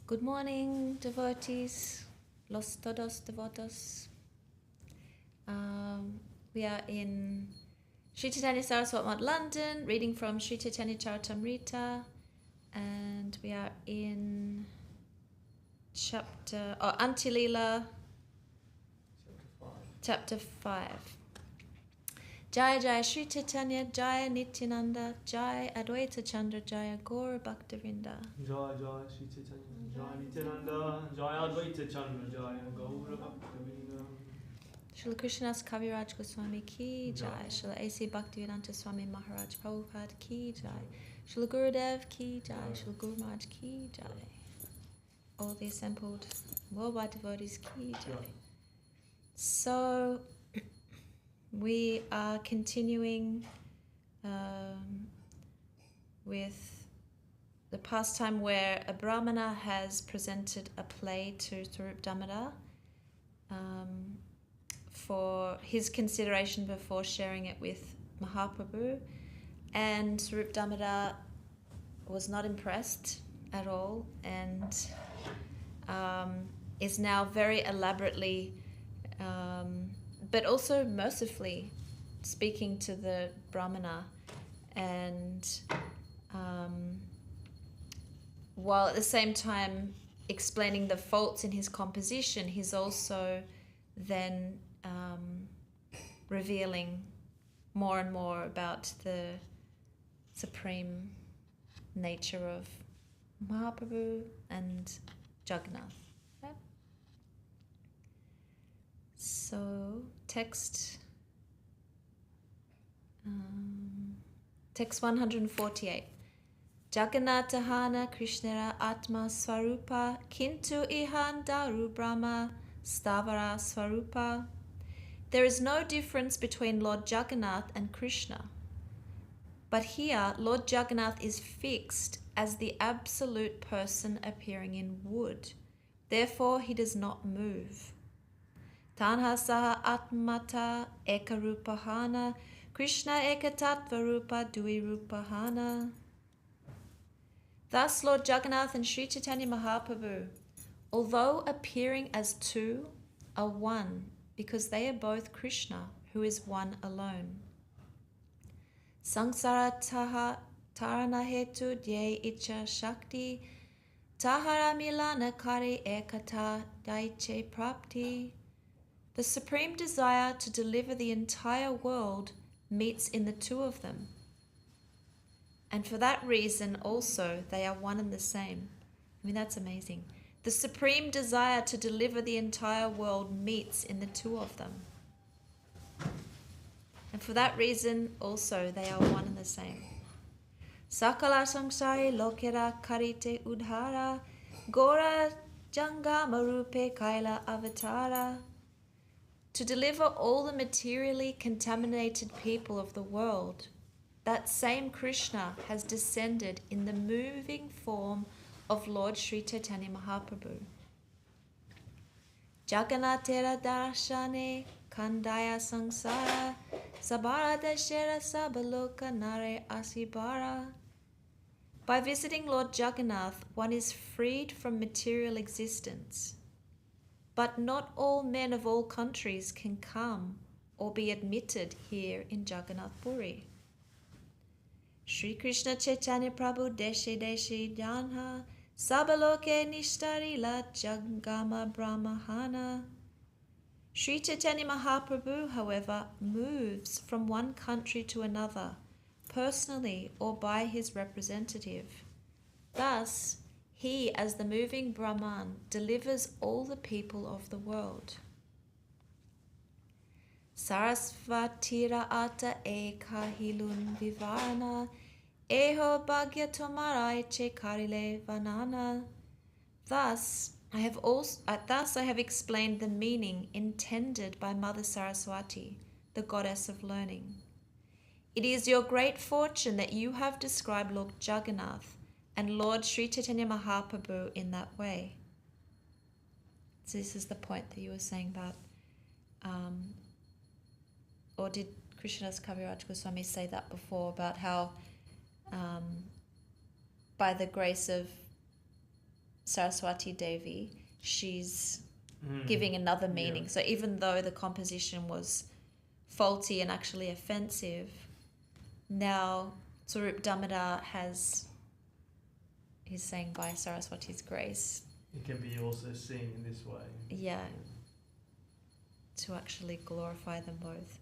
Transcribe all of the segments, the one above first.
Good morning, devotees, los todos devotos. We are in Sri Chaitanya Saraswati, London, reading from Sri Caitanya-caritāmṛta, and we are in Antya-līlā, chapter 5. Jaya Jaya Sri Chaitanya, Jaya Nityananda, Jaya Advaita Chandra, Jaya Gaura Bhaktivinoda. Jaya Jaya Sri Chaitanya, Jaya Nityananda, Jaya Advaita Chandra, Jaya Gaura Bhaktivinoda. Srila Krishnadas Kaviraj Goswami ki jai, Srila A.C. Bhaktivedanta Swami Maharaj Prabhupada ki jai, Srila Gurudev ki jai, Srila Guru Maharaj ki jai, all the assembled worldwide devotees ki jai. So we are continuing with the pastime where a Brahmana has presented a play to Swarup Damodar for his consideration before sharing it with Mahaprabhu, and Swarup Damodar was not impressed at all and is now very elaborately but also mercifully speaking to the Brahmana, and while at the same time explaining the faults in his composition, he's also then revealing more and more about the supreme nature of Mahaprabhu and Jagannath. Okay? So text 148. Jagannatahana Krishnera Atma Swarupa Kintu Ihan Daru Brahma Stavara Swarupa. There is no difference between Lord Jagannath and Krishna. But here, Lord Jagannath is fixed as the absolute person appearing in wood. Therefore, he does not move. Tanha saha atmata ekarupahana Krishna ekatattvarupa duirupahana. Thus, Lord Jagannath and Sri Chaitanya Mahaprabhu, although appearing as two, are one, because they are both Krishna, who is one alone. Sangsara taha tarana hetu dye icha shakti tahara milana kari ekata daiche prapti. The supreme desire to deliver the entire world meets in the two of them. And for that reason also they are one and the same. I mean, that's amazing. The supreme desire to deliver the entire world meets in the two of them. And for that reason also they are one and the same. Sakala samsari lokera karite udhara gora jangama rupe kaila avatara. To deliver all the materially contaminated people of the world, that same Krishna has descended in the moving form of Lord Sri Chaitanya Mahaprabhu. Jagannatera darshane kandaya sangsara sabara dashera sabaloka nare asibara. By visiting Lord Jagannath, one is freed from material existence. But not all men of all countries can come or be admitted here in Jagannath Puri. Shri Krishna Chaitanya Prabhu Deshe Deshe Janha Sabaloke Nishtarila Jangama Brahmahana. Sri Chaitanya Mahaprabhu, however, moves from one country to another, personally or by his representative. Thus, he, as the moving Brahman, delivers all the people of the world. Sarasvatira ata eka hilun vivarana eho bhagya tomarai che karile vanana. Thus I have explained the meaning intended by Mother Saraswati, the goddess of learning. It is your great fortune that you have described Lord Jagannath and Lord Sri Chaitanya Mahaprabhu in that way. So this is the point that you were saying about, or did Krishnadas Kaviraj Goswami say that before, about how by the grace of Saraswati Devi, she's giving another meaning. Yeah. So even though the composition was faulty and actually offensive, now Swarup Damodar he's saying by Saraswati's grace. It can be also seen in this way. Yeah. To actually glorify them both.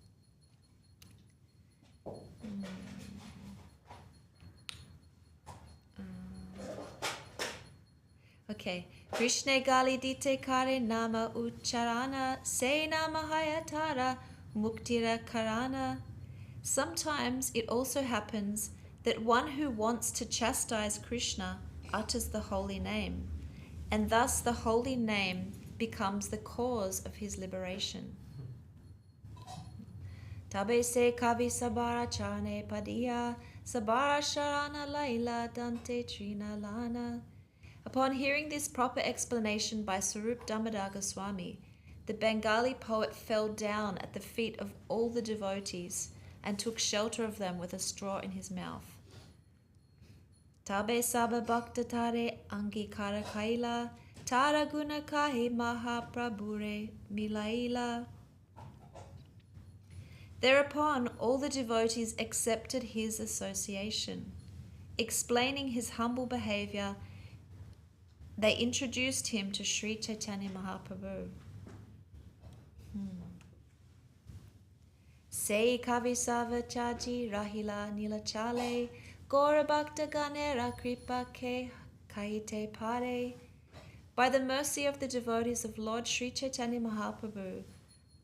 Okay. Krishna gali dite kare nama ucharana se nama hayatara muktira karana. Sometimes it also happens that one who wants to chastise Krishna utters the holy name, and thus the holy name becomes the cause of his liberation. Tabe se kavi sabara chane padiya sabara sharana laila dante trina lana. Upon hearing this proper explanation by Swarup Damodar Goswami, the Bengali poet fell down at the feet of all the devotees and took shelter of them with a straw in his mouth. Tabe saba bhakta tare angikara kaila tara guna kahi mahaprabhure milaila. Thereupon all the devotees accepted his association. Explaining his humble behavior, they introduced him to Sri Chaitanya Mahaprabhu. Sei kavi savachaji rahila nilachale gora bhakta ganera kripa ke kaite pare. By the mercy of the devotees of Lord Sri Chaitanya Mahaprabhu,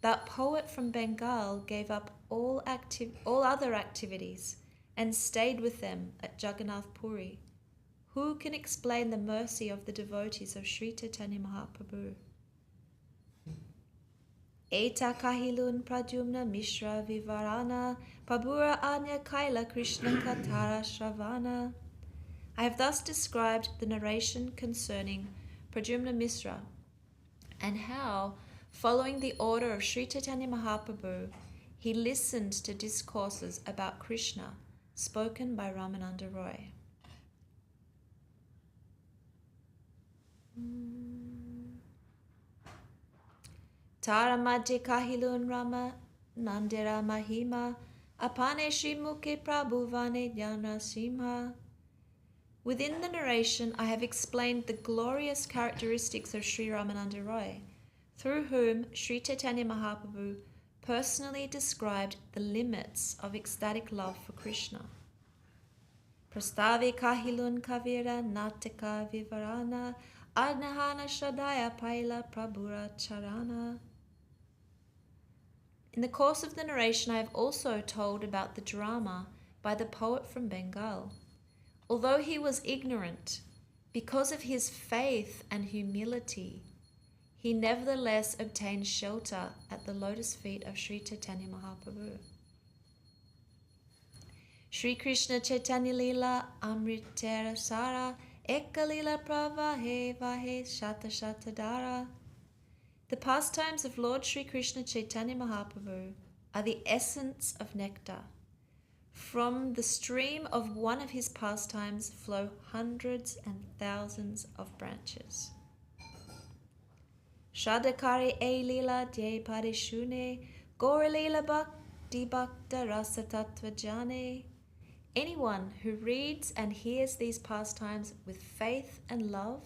that poet from Bengal gave up all other activities and stayed with them at Jagannath Puri. Who can explain the mercy of the devotees of Sri Chaitanya Mahaprabhu? Eta kahilun Pradyumna Miśra vivarana Prabhura Antya-līlā Krishna Katara Shravana. I have thus described the narration concerning Pradyumna Miśra and how, following the order of Sri Chaitanya Mahaprabhu, he listened to discourses about Krishna spoken by Rāmānanda Roy. Tara madhye kahilun Rama Nandira Mahima Apane Shri Mukhe Prabhuvane Jnana Simha. Within the narration, I have explained the glorious characteristics of Sri Rāmānanda Roy, through whom Sri Chaitanya Mahaprabhu personally described the limits of ecstatic love for Krishna. Prastavi kahilun kavira nataka vivarana Adnahana Shadaya Paila Prabhura Charana. In the course of the narration, I have also told about the drama by the poet from Bengal. Although he was ignorant, because of his faith and humility, he nevertheless obtained shelter at the lotus feet of Sri Chaitanya Mahaprabhu. Sri Krishna Caitanya-līlā Amritera Sara Eka-līlā Pravahe Vahe Shata Shata Dara. The pastimes of Lord Sri Krishna Chaitanya Mahaprabhu are the essence of nectar. From the stream of one of his pastimes flow hundreds and thousands of branches. Shadakari e lila de parishune Gaura-līlā bhakti bhakta rasa tattva jane. Anyone who reads and hears these pastimes with faith and love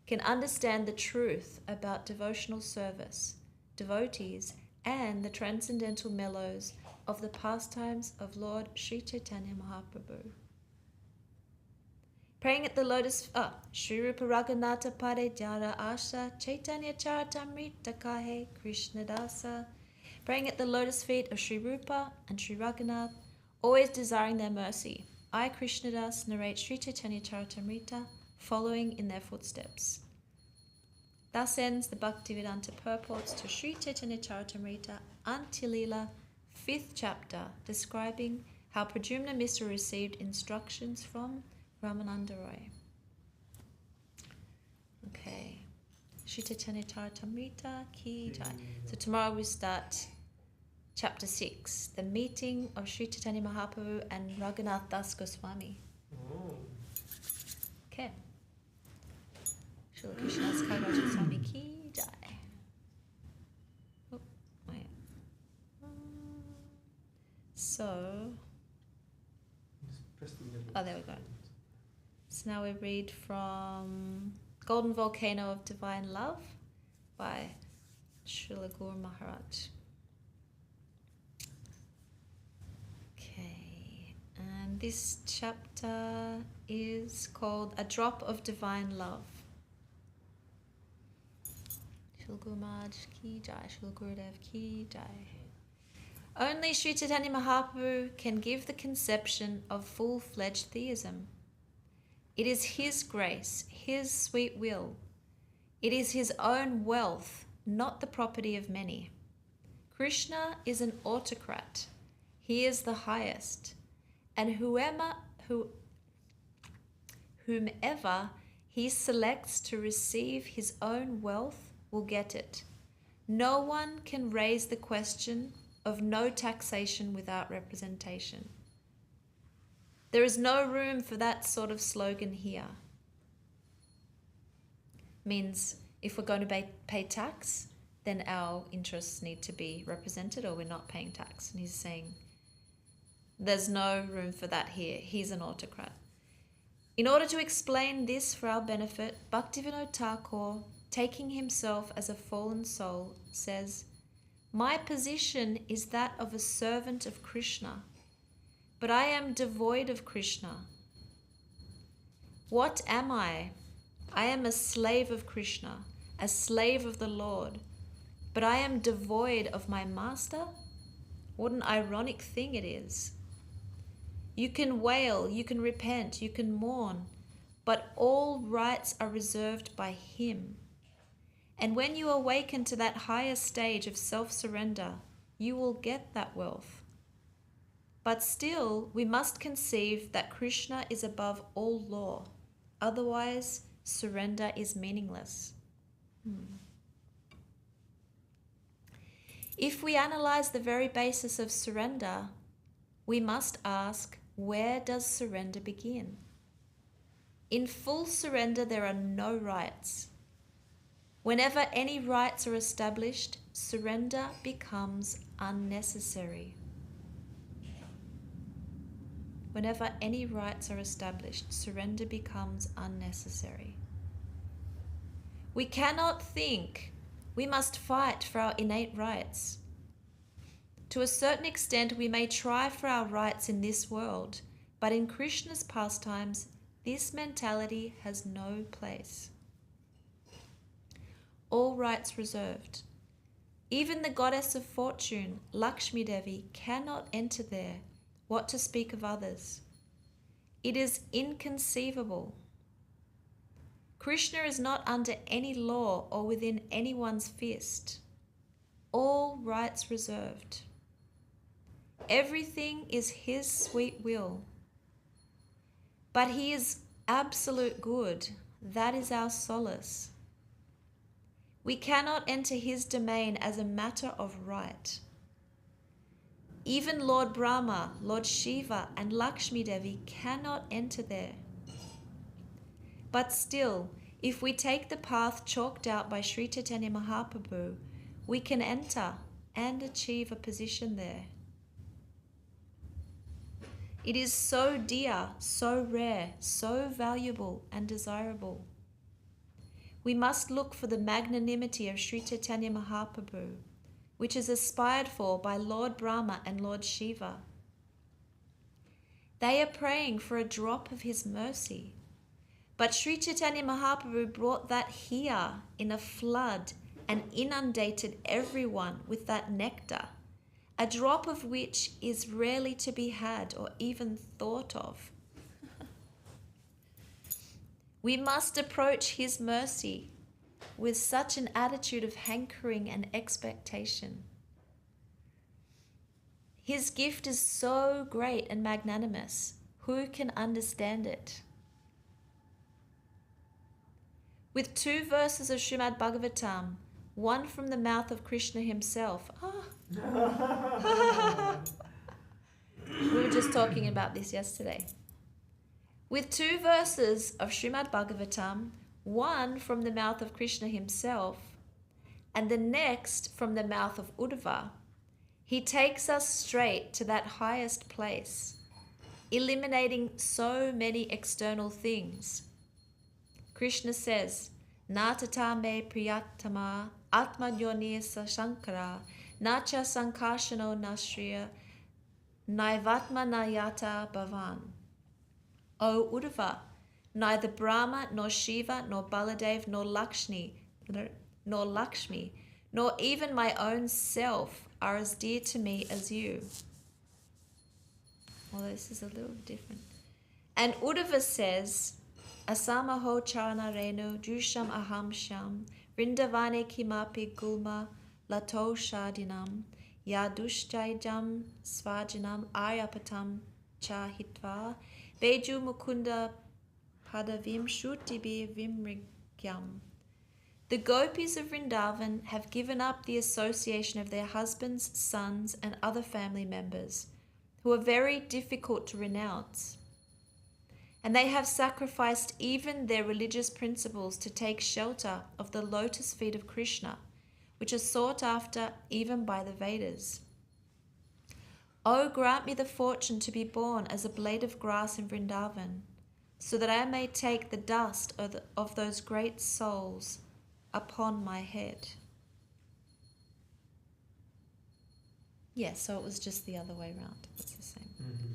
can understand the truth about devotional service, devotees, and the transcendental mellows of the pastimes of Lord Sri Chaitanya Mahaprabhu. Praying at the lotus, Sri Rupa Raghunatha Pade Jara Asha Caitanya-caritāmṛta Kahe Krishna Dasa. Praying at the lotus feet of Sri Rupa and Sri Raghunath, always desiring their mercy, I, Krishna Das, narrate Sri Caitanya-caritāmṛta, following in their footsteps. Thus ends the Bhaktivedanta purports to Sri Caitanya-caritāmṛta, Antya-līlā, 5th chapter, describing how Pradyumna Miśra received instructions from Rāmānanda Roy. Okay. Sri Caitanya-caritāmṛta ki jai. So tomorrow we start chapter 6, the meeting of Sri Chaitanya Mahaprabhu and Raghunath Das Goswami. Okay. Srila Krishna's Kagaraja Swami ki jai. Oh, wait. So, there we go. So now we read from Golden Volcano of Divine Love by Srila Guru Maharaj. Okay, and this chapter is called A Drop of Divine Love. Srila Guru Maharaj ki jai, Srila Gurudev ki jai. Only Sri Chaitanya Mahaprabhu can give the conception of full-fledged theism. It is his grace, his sweet will. It is his own wealth, not the property of many. Krishna is an autocrat. He is the highest. And whomever he selects to receive his own wealth will get it. No one can raise the question of no taxation without representation. There is no room for that sort of slogan here. Means if we're going to pay tax, then our interests need to be represented or we're not paying tax. And he's saying there's no room for that here. He's an autocrat. In order to explain this for our benefit, Bhaktivinoda Thakur, taking himself as a fallen soul, says, "My position is that of a servant of Krishna, but I am devoid of Krishna. What am I? I am a slave of Krishna, a slave of the Lord, but I am devoid of my master? What an ironic thing it is. You can wail, you can repent, you can mourn, but all rights are reserved by him. And when you awaken to that higher stage of self-surrender, you will get that wealth. But still, we must conceive that Krishna is above all law. Otherwise, surrender is meaningless." If we analyze the very basis of surrender, we must ask, where does surrender begin? In full surrender, there are no rights. Whenever any rights are established, surrender becomes unnecessary. Whenever any rights are established, surrender becomes unnecessary. We cannot think we must fight for our innate rights. To a certain extent, we may try for our rights in this world, but in Krishna's pastimes, this mentality has no place. All rights reserved. Even the goddess of fortune, Lakshmi Devi, cannot enter there, what to speak of others. It is inconceivable. Krishna is not under any law or within anyone's fist. All rights reserved. Everything is his sweet will. But he is absolute good. That is our solace. We cannot enter his domain as a matter of right. Even Lord Brahma, Lord Shiva, and Lakshmi Devi cannot enter there. But still, if we take the path chalked out by Sri Chaitanya Mahaprabhu, we can enter and achieve a position there. It is so dear, so rare, so valuable and desirable. We must look for the magnanimity of Sri Chaitanya Mahaprabhu, which is aspired for by Lord Brahma and Lord Shiva. They are praying for a drop of his mercy. But Sri Chaitanya Mahaprabhu brought that here in a flood and inundated everyone with that nectar, a drop of which is rarely to be had or even thought of. We must approach his mercy with such an attitude of hankering and expectation. His gift is so great and magnanimous. Who can understand it? With 2 verses of Srimad Bhagavatam, one from the mouth of Krishna himself. We were just talking about this yesterday. With 2 verses of Srimad Bhagavatam, one from the mouth of Krishna himself, and the next from the mouth of Uddhava, he takes us straight to that highest place, eliminating so many external things. Krishna says, Natata me priyatama atmanyoni sasankara nacha sankarshano nasriya naivatma nayata bhavan. O Uddhava, neither Brahma, nor Shiva, nor Baladev, nor Lakshmi, nor even my own self are as dear to me as you. Well, this is a little different. And Uddhava says, Asamaho charana renu jusham aham sham vrindavane kimapi gulma lato shadinam yadushtaijam svajanam aryapatam chahitva beju mukunda padavim shutibi vimrigyam. The gopis of Vrindavan have given up the association of their husbands, sons, and other family members, who are very difficult to renounce. And they have sacrificed even their religious principles to take shelter of the lotus feet of Krishna, which are sought after even by the Vedas. Oh, grant me the fortune to be born as a blade of grass in Vrindavan, so that I may take the dust of those great souls upon my head. Yes, so it was just the other way around. It's the same. Mm-hmm.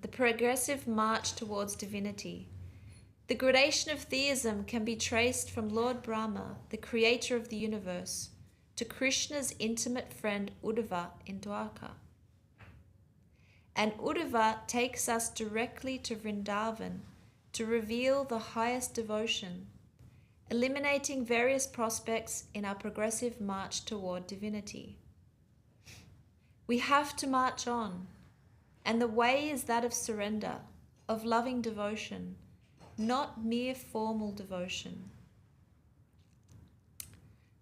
The progressive march towards divinity. The gradation of theism can be traced from Lord Brahma, the creator of the universe, to Krishna's intimate friend Uddhava in Dwarka. And Uddhava takes us directly to Vrindavan to reveal the highest devotion, eliminating various prospects in our progressive march toward divinity. We have to march on, and the way is that of surrender, of loving devotion, not mere formal devotion.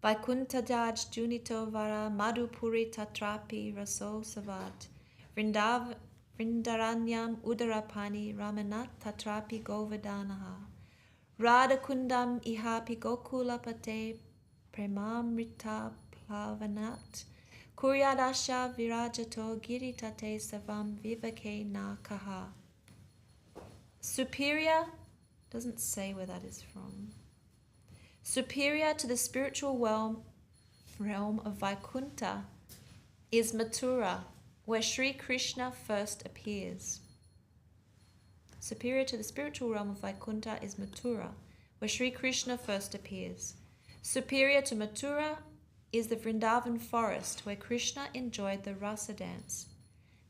Vaikuntadaj junito vara madhupuri tatrapi raso savat vrindaranyam udarapani ramanat tatrapi govardhanaha radhakundam ihapi gokulapate premamrita plavanat kuryadasha virajato giritate savam vivake na kaha. Superior, doesn't say where that is from. Superior to the spiritual realm of Vaikuntha is Mathura, where Sri Krishna first appears. Superior to the spiritual realm of Vaikuntha is Mathura, where Sri Krishna first appears. Superior to Mathura is the Vrindavan forest, where Krishna enjoyed the rasa dance.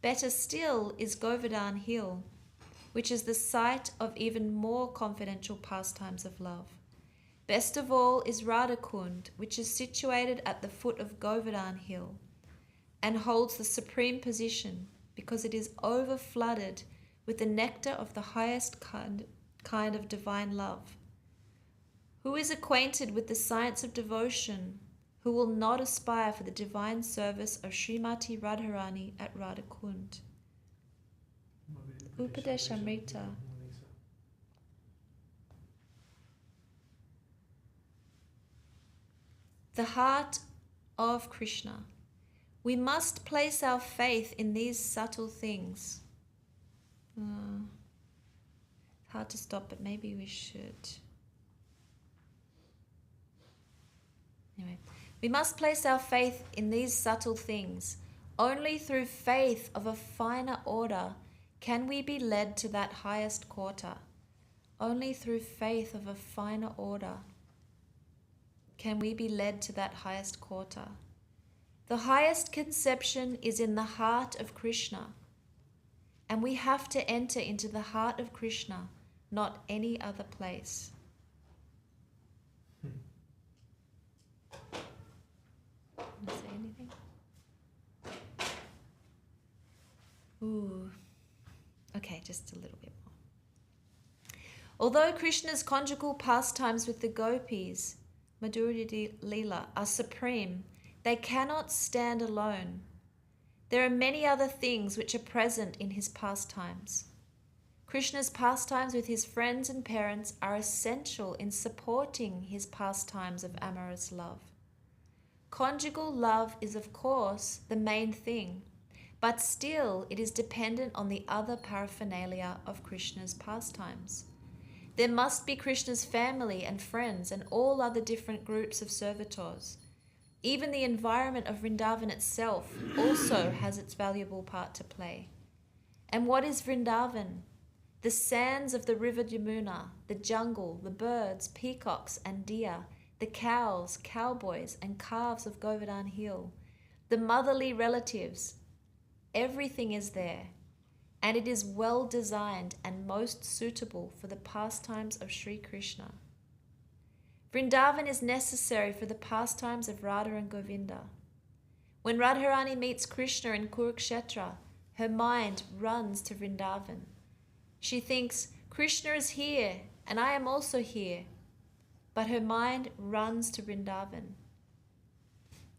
Better still is Govardhan Hill, which is the site of even more confidential pastimes of love. Best of all is Radhakund, which is situated at the foot of Govardhan Hill and holds the supreme position because it is over-flooded with the nectar of the highest kind of divine love. Who is acquainted with the science of devotion, who will not aspire for the divine service of Srimati Radharani at Radhakund? Upadeshamrita. The heart of Krishna. We must place our faith in these subtle things. Hard to stop, but maybe we should. Anyway, we must place our faith in these subtle things. Only through faith of a finer order can we be led to that highest quarter. Only through faith of a finer order can we be led to that highest quarter. The highest conception is in the heart of Krishna, and we have to enter into the heart of Krishna, not any other place. Want to say anything? Ooh. Okay, just a little bit more. Although Krishna's conjugal pastimes with the gopis, Antya-līlā are supreme. They cannot stand alone. There are many other things which are present in his pastimes. Krishna's pastimes with his friends and parents are essential in supporting his pastimes of amorous love. Conjugal love is, of course, the main thing, but still it is dependent on the other paraphernalia of Krishna's pastimes. There must be Krishna's family and friends and all other different groups of servitors. Even the environment of Vrindavan itself also has its valuable part to play. And what is Vrindavan? The sands of the river Yamuna, the jungle, the birds, peacocks and deer, the cows, cowboys and calves of Govardhan Hill, the motherly relatives. Everything is there, and it is well designed and most suitable for the pastimes of Sri Krishna. Vrindavan is necessary for the pastimes of Radha and Govinda. When Radharani meets Krishna in Kurukshetra, her mind runs to Vrindavan. She thinks, Krishna is here, and I am also here. But her mind runs to Vrindavan.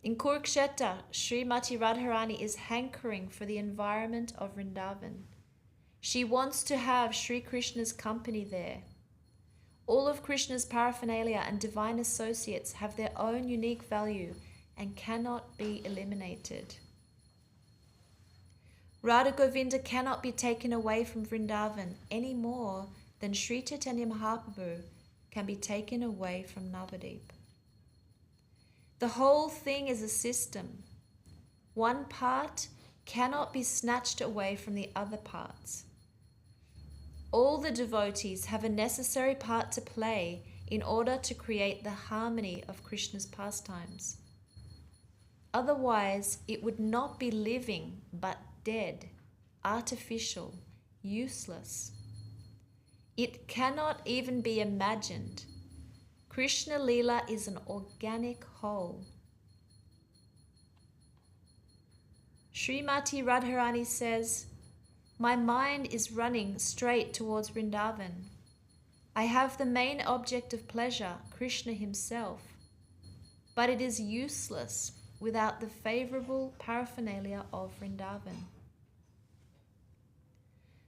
In Kurukshetra, Srimati Radharani is hankering for the environment of Vrindavan. She wants to have Sri Krishna's company there. All of Krishna's paraphernalia and divine associates have their own unique value and cannot be eliminated. Radha Govinda cannot be taken away from Vrindavan any more than Sri Chaitanya Mahaprabhu can be taken away from Navadip. The whole thing is a system. One part cannot be snatched away from the other parts. All the devotees have a necessary part to play in order to create the harmony of Krishna's pastimes. Otherwise, it would not be living but dead, artificial, useless. It cannot even be imagined. Krishna Leela is an organic whole. Srimati Radharani says, my mind is running straight towards Vrindavan. I have the main object of pleasure, Krishna himself, but it is useless without the favorable paraphernalia of Vrindavan.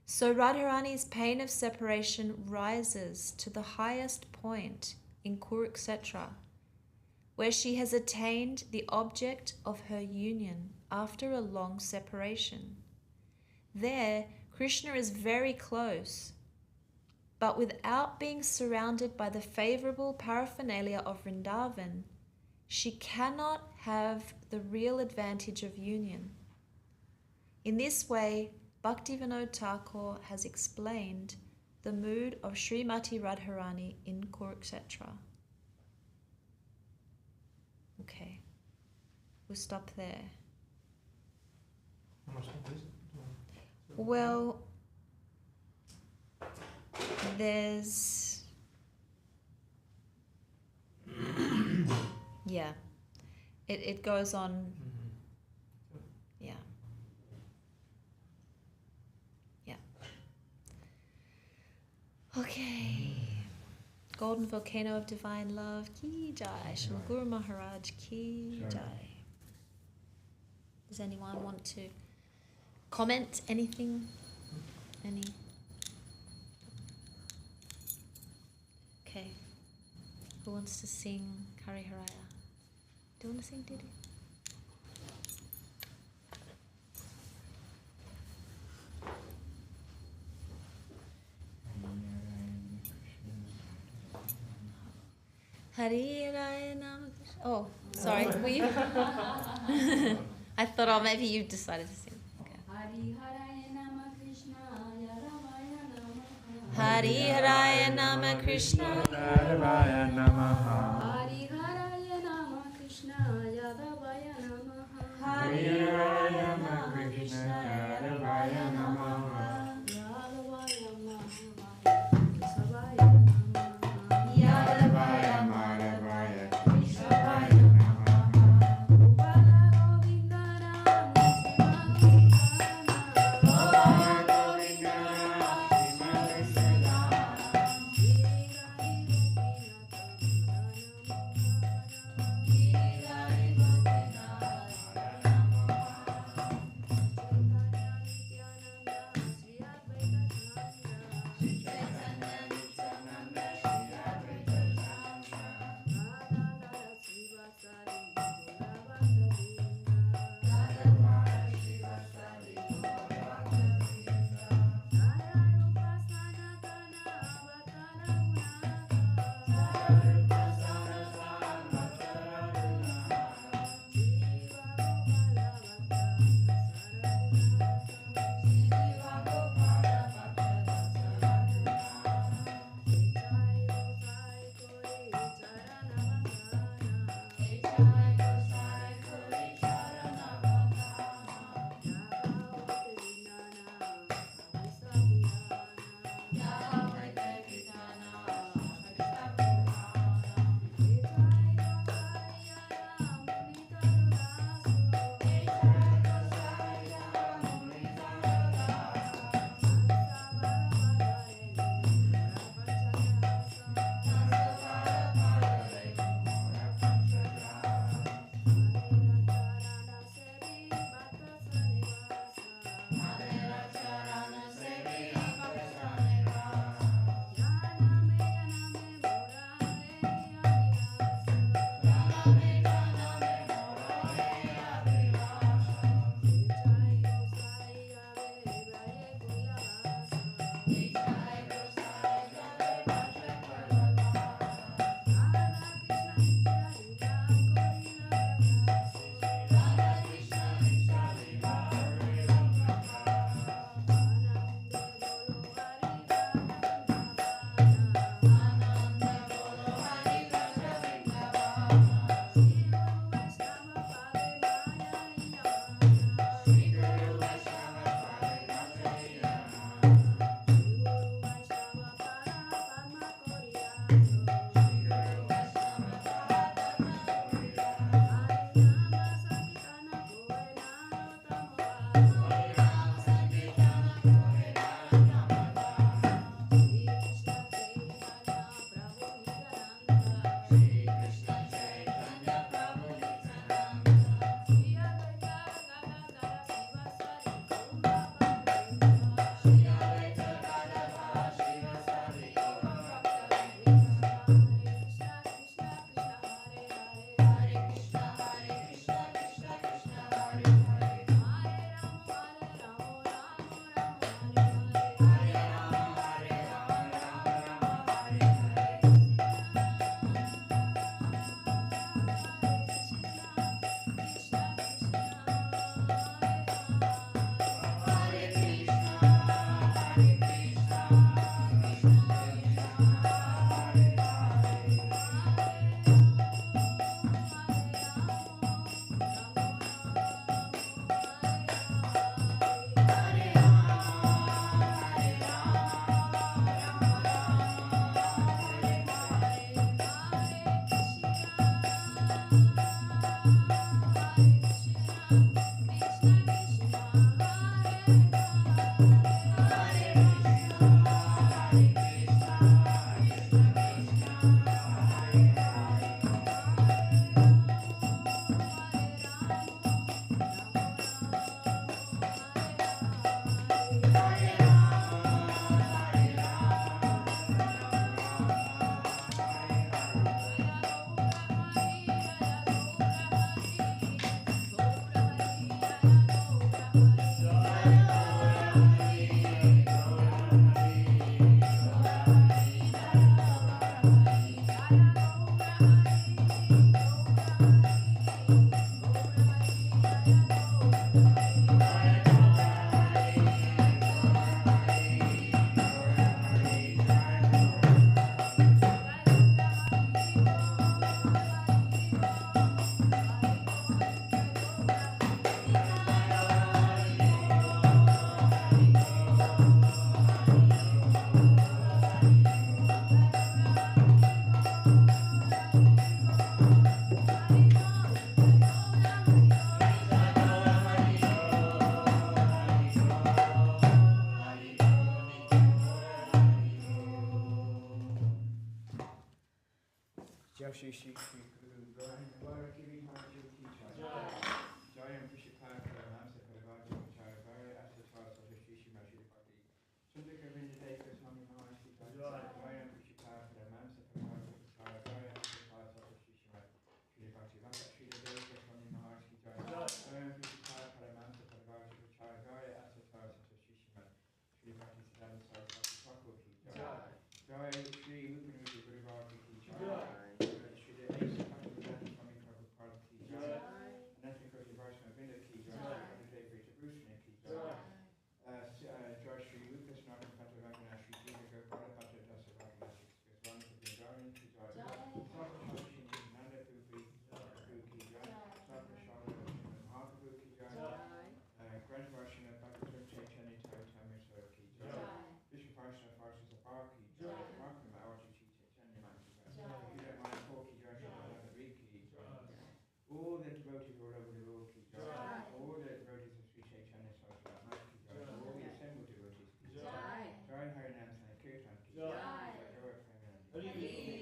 So Radharani's pain of separation rises to the highest point in Kurukshetra, where she has attained the object of her union after a long separation. There, Krishna is very close, but without being surrounded by the favorable paraphernalia of Vrindavan, she cannot have the real advantage of union. In this way, Bhaktivinoda Thakur has explained the mood of Srimati Radharani in Kurukshetra. Okay, we'll stop there. Well, there's... yeah, it goes on... yeah. Yeah. Okay. Golden Volcano of Divine Love, Ki Jai. Srila Guru Maharaj, Ki Jai. Does anyone want to comment anything? Any? Okay. Who wants to sing Hari Haraya? Do you want to sing, Didi? Hari Raya Nama Krishna. Oh, sorry. Were you? I thought, oh, maybe you decided to sing. Okay. Hari Raya Nama Krishna, Hari Raya Nama Krishna, Yadavaya Namaha. Hari Raya Nama Krishna, Yadavaya Namaha. Hari Raya Nama Krishna, Yadavaya Namaha. Shri Shri Guru Guru Keli Haju Ki Jayam Vishnupad Ramsa Parvati Charvara Asatara Shri Shri Bhakti Sundaka Vindadeka Swami Maharaj Ki Jayam Vishnupad Ramsa Parvati Charvara Asatara Shri Shri Bhakti Sridhar Swami Maharaj Ki Jayam Vishnupad Ramsa Parvati Charvara Asatara Shri Shri Bhakti Siddhanta Saraswati Thakur Ki Jai Shri Rupanuja Guruvaki Ki Jai Shri Devi Kadambanana Swami Prabhupada Ki Jai Anatmi Koti Vaishnava Vinda Ki Jai Devi Bhushan Ki Jai Jai Shri Rupa Sanatana Pata Vagana Shri Jiva Gopala Pata Dasi SCSMath Vrindavan Ki Jai Sakha Shri Nanda Pupi Ki Jai Sakha Shala Mahaprabhu Ki Jai Grand Varshana Bhakti Caitanya-caritāmṛta Ki Jai Vishnupad Farshas Apar Ki Jai Markham Awarji Caitanya-caritāmṛta Ki Jai Manipur Ki Jai Rāmānanda Ki Jai all the devotees all over the world Ki Jai all the devotees of Sri Chaitanya Saraswati Ki Jai all the assembled devotees Ki Jai Jai Harinam Sankirtan Ki Jai Jai Premanandi